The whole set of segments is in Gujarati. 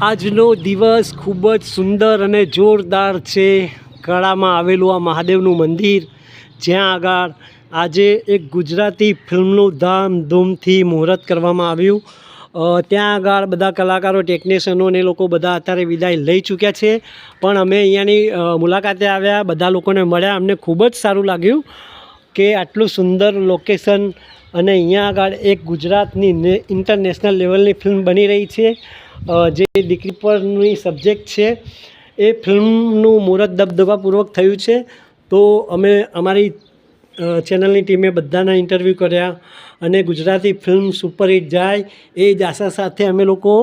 આજનો દિવસ ખૂબ જ સુંદર અને જોરદાર છે. કળામાં આવેલું આ મહાદેવનું મંદિર, જ્યાં આગળ આજે એક ગુજરાતી ફિલ્મનું ધામધૂમથી મુહૂર્ત કરવામાં આવ્યું. ત્યાં આગળ બધા કલાકારો, ટેકનિશિયનો ને લોકો બધા અત્યારે વિદાય લઈ ચૂક્યા છે. પણ અમે અહીંયાની મુલાકાતે આવ્યા, બધા લોકોને મળ્યા. અમને ખૂબ જ સારું લાગ્યું કે આટલું સુંદર લોકેશન અને અહીંયા આગળ એક ગુજરાતની ઇન્ટરનેશનલ લેવલની ફિલ્મ બની રહી છે, જે દીકરી પરની સબ્જેક્ટ છે. એ ફિલ્મનું મુહૂર્ત દબદબાપૂર્વક થયું છે. તો અમે અમારી ચેનલની ટીમે બધાના ઇન્ટરવ્યૂ કર્યા અને ગુજરાતી ફિલ્મ સુપરહિટ જાય એ જ આશા સાથે અમે લોકો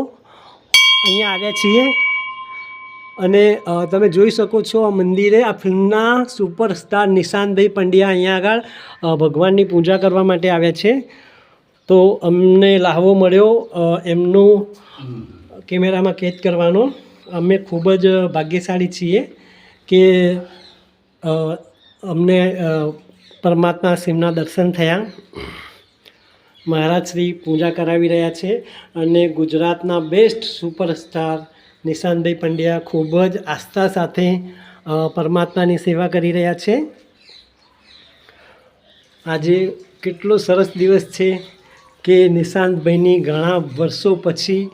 અહીંયા આવ્યા છીએ. અને તમે જોઈ શકો છો આ મંદિરે આ ફિલ્મના સુપરસ્ટાર નિશાંતભાઈ પંડ્યા અહીંયા આગળ ભગવાનની પૂજા કરવા માટે આવ્યા છે. તો અમને લાહવો મળ્યો એમનું કેમેરામાં કેદ કરવાનો. અમે ખૂબ જ ભાગ્યશાળી છીએ કે અમને પરમાત્મા શિવના દર્શન થયા. મહારાજ શ્રી પૂજા કરાવી રહ્યા છે અને ગુજરાતના બેસ્ટ સુપરસ્ટાર નિશાંતભાઈ પંડ્યા ખૂબ જ આસ્થા સાથે પરમાત્માની સેવા કરી રહ્યા છે. આજે કેટલો સરસ દિવસ છે કે નિશાંતભાઈની ઘણા વર્ષો પછી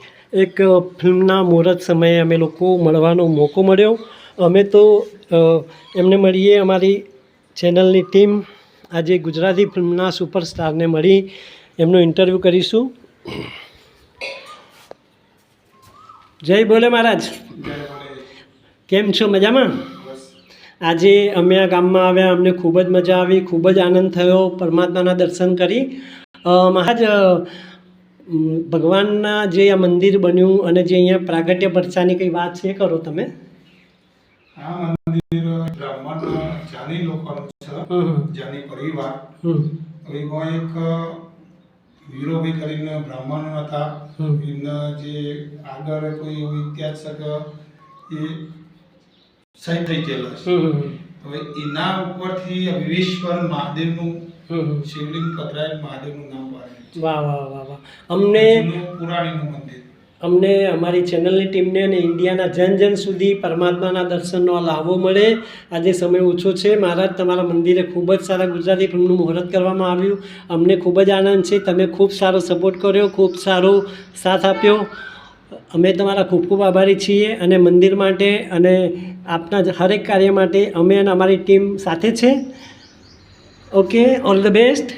એક ફિલ્મના મુહૂર્ત સમયે અમે લોકો મળવાનો મોકો મળ્યો. અમે તો એમને મળીએ, અમારી ચેનલની ટીમ આજે ગુજરાતી ફિલ્મના સુપરસ્ટારને મળી એમનું ઇન્ટરવ્યૂ કરીશું. જય બોલે મહારાજ, કેમ છો? મજામાં? આજે અમે આ ગામમાં આવ્યા, અમને ખૂબ જ મજા આવી, ખૂબ જ આનંદ થયો પરમાત્માના દર્શન કરી. મહારાજ, ભગવાનના જે આ મંદિર બન્યું અને જે અહીંયા પ્રાગટ્ય પરચાની કંઈ વાત છે, કરો તમે. આ મંદિર બ્રાહ્મણ જાની લોકોનું છે, જાની પરિવાર. એમાં એક વીરોભાઈ કરીને બ્રાહ્મણ હતા. એમના જે આગળ કોઈ એવો ઇતિહાસ છે એ સાહિબ થઈ ગયેલા છે. હવે એના ઉપરથી વિશ્વેશ્વર મહાદેવનું શિવલિંગ પધરાયેલ મહાદેવનું નામ પાડે. વાહ વાહ વાહ વાહ. અમને અમારી ચેનલની ટીમને અને ઇન્ડિયાના જન સુધી પરમાત્માના દર્શનનો લાભો મળે. આજે સમય ઓછો છે. મહારાજ, તમારા મંદિરે ખૂબ જ સારા ગુજરાતી ફિલ્મનું મુહૂર્ત કરવામાં આવ્યું. અમને ખૂબ જ આનંદ છે. તમે ખૂબ સારો સપોર્ટ કર્યો, ખૂબ સારો સાથ આપ્યો. અમે તમારા ખૂબ ખૂબ આભારી છીએ. અને મંદિર માટે અને આપના હરેક કાર્ય માટે અમે અને અમારી ટીમ સાથે છે. Okay, all the best.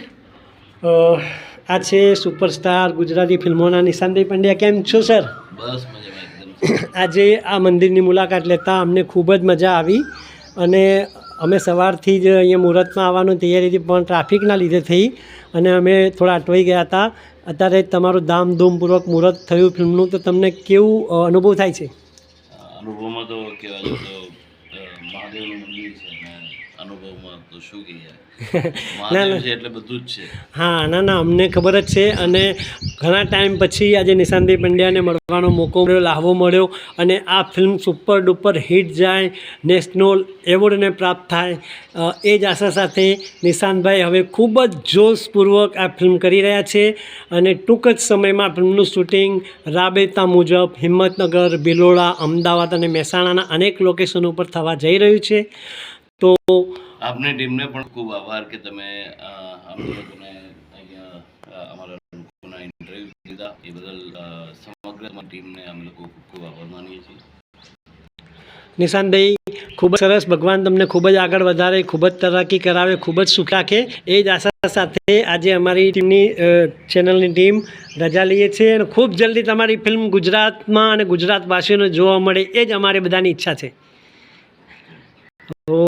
આ છે સુપરસ્ટાર ગુજરાતી ફિલ્મોના નિશાંતભાઈ પંડ્યા. કેમ છો સર? બસ મજામાં. આજે આ મંદિરની મુલાકાત લેતા અમને ખૂબ જ મજા આવી. અને અમે સવારથી જ અહીંયા મુહૂર્તમાં આવવાની તૈયારી હતી, પણ ટ્રાફિકના લીધે થઈ અને અમે થોડા અટવાઈ ગયા હતા. અત્યારે તમારું ધામધૂમપૂર્વક મુહૂર્ત થયું ફિલ્મનું, તો તમને કેવું અનુભવ થાય છે? અનુભવમાં તો કહેવાય તો મહાદેવનું મંદિર છે ને, અનુભવમાં તો શું કહીએ, મહાદેવ છે એટલે બધું જ છે. હા, ના, અમને ખબર જ છે. અને ઘણા ટાઈમ પછી આજે નિશાંતભાઈ પંડ્યાને મળવાનો મોકો મળ્યો, લાહવો મળ્યો. અને આ ફિલ્મ સુપર ડુપર હિટ જાય, નેશનલ એવોર્ડને પ્રાપ્ત થાય, એ જ આશા સાથે નિશાંતભાઈ હવે ખૂબ જ જોશપૂર્વક આ ફિલ્મ કરી રહ્યા છે. અને ટૂંક જ સમયમાં ફિલ્મનું શૂટિંગ રાબેતા મુજબ હિંમતનગર, ભિલોડા, અમદાવાદ અને મહેસાણાના અનેક લોકેશનો ઉપર થવા જઈ રહ્યું છે. તો આપની ટીમને પણ ખૂબ આભાર કે તમે અમને લોકોને અહીંયા અમારા લોકોના ઇન્ટરવ્યૂ લીધા. એ બદલ સમગ્ર ટીમને અમે લોકો ખૂબ ખૂબ આભાર માનીએ છીએ. નિશાંતભાઈ, ખૂબ જ સરસ. ભગવાન તમને ખૂબ જ આગળ વધારે, ખૂબ જ તરક્કી કરાવે, ખૂબ જ સુખ રાખે, એ જ આશા સાથે આજે અમારી ટીમની ચેનલની ટીમ રજા લઈએ છીએ. અને ખૂબ જલ્દી તમારી ફિલ્મ ગુજરાતમાં અને ગુજરાતવાસીઓને જોવા મળે, એ જ અમારી બધાની ઈચ્છા છે. તો